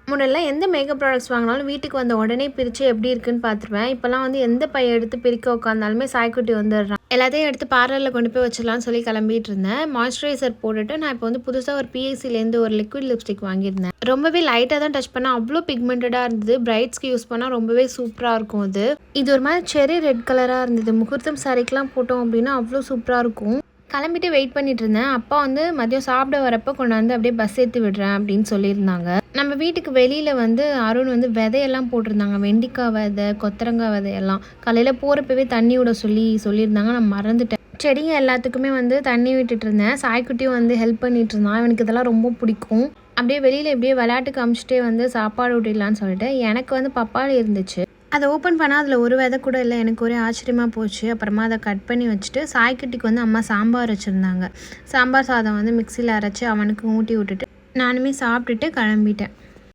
முன்னெல்லாம் எந்த makeup products வாங்கினாலும் வீட்டுக்கு வந்த உடனே பிரித்து எப்படி இருக்குன்னு பார்த்துருவேன். இப்போலாம் வந்து எந்த பைய எடுத்து பிரிக்க உட்காந்தாலுமே சாய்க்குட்டி வந்துடுறான். எல்லாத்தையும் எடுத்து பார்லரில் கொண்டு போய் வச்சிடலாம்னு சொல்லி கிளம்பிட்டு இருந்தேன். மாய்ஸ்சரைசர் போட்டுட்டு நான் இப்போ வந்து புதுசாக ஒரு பிஎஸ்சிலேருந்து ஒரு லிக்விட் லிப்ஸ்டிக் வாங்கியிருந்தேன். ரொம்பவே லைட்டாக தான் டச் பண்ணால் அவ்வளோ பிக்மெண்டடாக இருந்தது. பிரைட்ஸ்க்கு யூஸ் பண்ணால் ரொம்பவே சூப்பராக இருக்கும். இது ஒரு மாதிரி செரி ரெட் கலராக இருந்தது. முகூர்த்தம் சாரிக்கெலாம் போட்டோம் அப்படின்னா அவ்வளோ சூப்பராக இருக்கும். கிளம்பிட்டு வெயிட் பண்ணிட்டு இருந்தேன். அப்பா வந்து மதியம் சாப்பிட வரப்போ கொண்டாந்து அப்படியே பஸ் ஏற்றி விடுறேன் அப்படின்னு சொல்லியிருந்தாங்க. நம்ம வீட்டுக்கு வெளியில் வந்து அருண் வந்து விதையெல்லாம் போட்டிருந்தாங்க. வெண்டிக்காய் விதை, கொத்தரங்காய் விதையெல்லாம் காலையில் போகிறப்பவே தண்ணி விட சொல்லியிருந்தாங்க. நான் மறந்துட்டேன். செடிங்க எல்லாத்துக்குமே வந்து தண்ணி விட்டுட்டு இருந்தேன். சாய்க்குட்டியும் வந்து ஹெல்ப் பண்ணிட்டு இருந்தான். எனக்கு இதெல்லாம் ரொம்ப பிடிக்கும். அப்படியே வெளியில் எப்படியே விளையாட்டுக்கு அமிச்சிட்டே வந்து சாப்பாடு விட்டுடலான்னு சொல்லிட்டு எனக்கு வந்து பப்பாளி இருந்துச்சு. அதை ஓப்பன் பண்ணால் அதில் ஒரு விதை கூட இல்லை. எனக்கு ஒரே ஆச்சரியமாக போச்சு. அப்புறமா அதை கட் பண்ணி வச்சுட்டு சாய்க்குட்டிக்கு வந்து அம்மா சாம்பார் வச்சுருந்தாங்க. சாம்பார் சாதம் வந்து மிக்சியில் அரைச்சி அவனுக்கு ஊட்டி விட்டுட்டு நானுமே சாப்பிட்டுட்டு கிளம்பிட்டேன்.